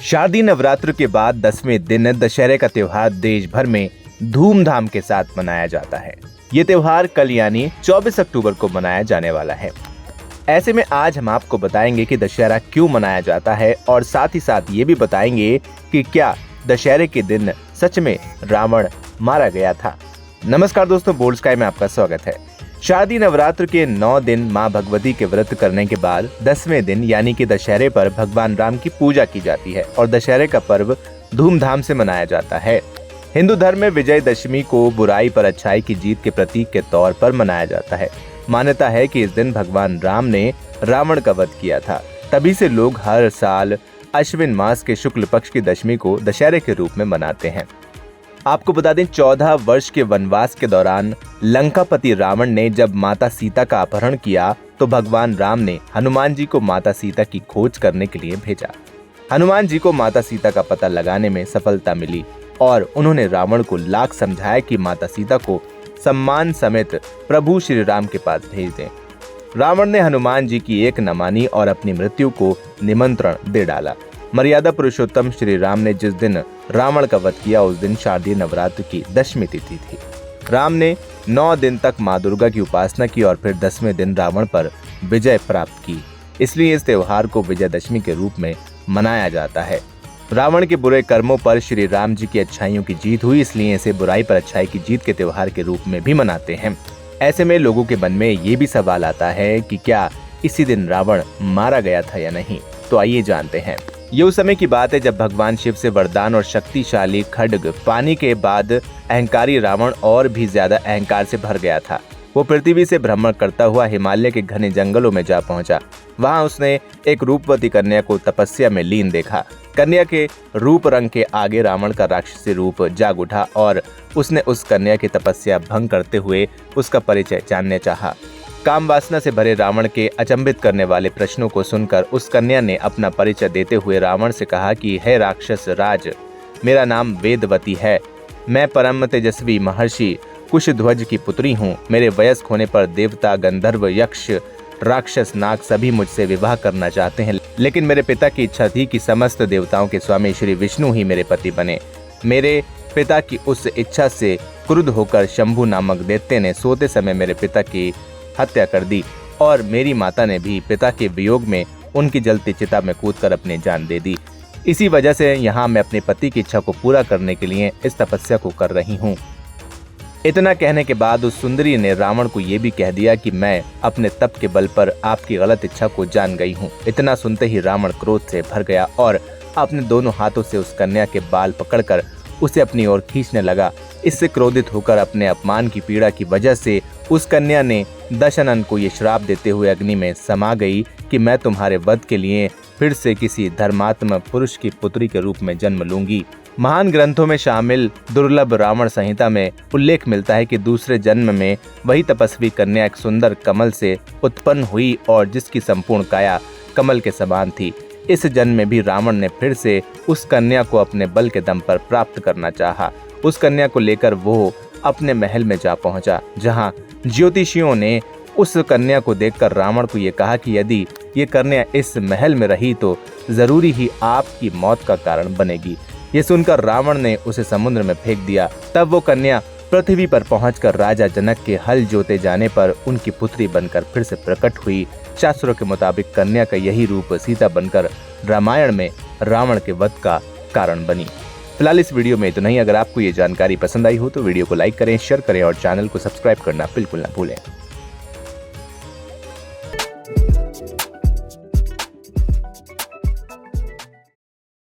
शारदीय नवरात्र के बाद 10वें दिन दशहरे का त्योहार देश भर में धूमधाम के साथ मनाया जाता है। ये त्योहार कल यानी 24 अक्टूबर को मनाया जाने वाला है। ऐसे में आज हम आपको बताएंगे कि दशहरा क्यों मनाया जाता है और साथ ही साथ ये भी बताएंगे कि क्या दशहरे के दिन सच में रावण मारा गया था। नमस्कार दोस्तों, बोल्ड स्काई में आपका स्वागत है। शारदीय नवरात्र के 9 दिन मां भगवती के व्रत करने के बाद 10वें दिन यानी कि दशहरे पर भगवान राम की पूजा की जाती है और दशहरे का पर्व धूमधाम से मनाया जाता है। हिंदू धर्म में विजयदशमी को बुराई पर अच्छाई की जीत के प्रतीक के तौर पर मनाया जाता है। मान्यता है कि इस दिन भगवान राम ने रावण का वध किया था। तभी से लोग हर साल अश्विन मास के शुक्ल पक्ष की दशमी को दशहरे के रूप में मनाते हैं। आपको बता दें, 14 वर्ष के वनवास के दौरान लंकापति रावण ने जब माता सीता का अपहरण किया तो भगवान राम ने हनुमान जी को माता सीता की खोज करने के लिए भेजा। हनुमान जी को माता सीता का पता लगाने में सफलता मिली और उन्होंने रावण को लाख समझाया कि माता सीता को सम्मान समेत प्रभु श्री राम के पास भेज दें। रावण ने हनुमान जी की एक न मानी और अपनी मृत्यु को निमंत्रण दे डाला। मर्यादा पुरुषोत्तम श्री राम ने जिस दिन रावण का वध किया उस दिन शारदीय नवरात्र की 10वीं तिथि थी। राम ने 9 दिन तक मां दुर्गा की उपासना की और फिर 10वें दिन रावण पर विजय प्राप्त की। इसलिए इस त्योहार को विजयदशमी के रूप में मनाया जाता है। रावण के बुरे कर्मों पर श्री राम जी की अच्छाइयों की जीत हुई, इसलिए इसे बुराई पर अच्छाई की जीत के त्योहार के रूप में भी मनाते हैं। ऐसे में लोगों के मन में ये भी सवाल आता है कि क्या इसी दिन रावण मारा गया था या नहीं। तो आइए जानते हैं। ये उस समय की बात है जब भगवान शिव से वरदान और शक्तिशाली खड्ग पाने के बाद अहंकारी रावण और भी ज्यादा अहंकार से भर गया था। वो पृथ्वी से भ्रमण करता हुआ हिमालय के घने जंगलों में जा पहुंचा। वहां उसने एक रूपवती कन्या को तपस्या में लीन देखा। कन्या के रूप रंग के आगे रावण का राक्षसी रूप जाग उठा और उसने उस कन्या की तपस्या भंग करते हुए उसका परिचय जानने चाहा। काम वासना से भरे रावण के अचंभित करने वाले प्रश्नों को सुनकर उस कन्या ने अपना परिचय देते हुए रावण से कहा कि हे राक्षस राज, मेरा नाम वेदवती है। मैं परम तेजस्वी महर्षि कुशध्वज की पुत्री हूँ। मेरे वयस्क होने पर देवता, गंधर्व, यक्ष, राक्षस, नाग सभी मुझसे विवाह करना चाहते हैं, लेकिन मेरे पिता की इच्छा थी कि समस्त देवताओं के स्वामी श्री विष्णु ही मेरे पति बने। मेरे पिता की उस इच्छा से क्रुद्ध होकर शंभु नामक दैत्य ने सोते समय मेरे पिता की हत्या कर दी और मेरी माता ने भी पिता के वियोग में उनकी जलती चिता में कूदकर अपनी जान दे दी। इसी वजह से यहाँ मैं अपने पति की इच्छा को पूरा करने के लिए इस तपस्या को कर रही हूँ। इतना कहने के बाद उस सुंदरी ने रावण को ये भी कह दिया कि मैं अपने तप के बल पर आपकी गलत इच्छा को जान गई हूँ। इतना सुनते ही रावण क्रोध से भर गया और अपने दोनों हाथों से उस कन्या के बाल पकड़कर उसे अपनी ओर खींचने लगा। इससे क्रोधित होकर अपने अपमान की पीड़ा की वजह से उस कन्या ने दशनन को ये श्राप देते हुए अग्नि में समा गई कि मैं तुम्हारे वध के लिए फिर से किसी धर्मात्मा पुरुष की पुत्री के रूप में जन्म लूंगी। महान ग्रंथों में शामिल दुर्लभ रावण संहिता में उल्लेख मिलता है कि दूसरे जन्म में वही तपस्वी कन्या एक सुंदर कमल से उत्पन्न हुई और जिसकी संपूर्ण काया कमल के समान थी। इस जन्म में भी रावण ने फिर से उस कन्या को अपने बल के दम पर प्राप्त करना चाहा। उस कन्या को लेकर वो अपने महल में जा पहुंचा, जहां ज्योतिषियों ने उस कन्या को देखकर रावण को ये कहा कि यदि ये कन्या इस महल में रही तो जरूरी ही आपकी मौत का कारण बनेगी। ये सुनकर रावण ने उसे समुद्र में फेंक दिया। तब वो कन्या पृथ्वी पर पहुंचकर राजा जनक के हल जोते जाने पर उनकी पुत्री बनकर फिर से प्रकट हुई। शास्त्रों के मुताबिक कन्या का यही रूप सीता बनकर रामायण में रावण के वध का कारण बनी। फिलहाल इस वीडियो में इतना ही। अगर आपको ये जानकारी पसंद आई हो तो वीडियो को लाइक करें, शेयर करें और चैनल को सब्सक्राइब करना बिल्कुल ना भूलें।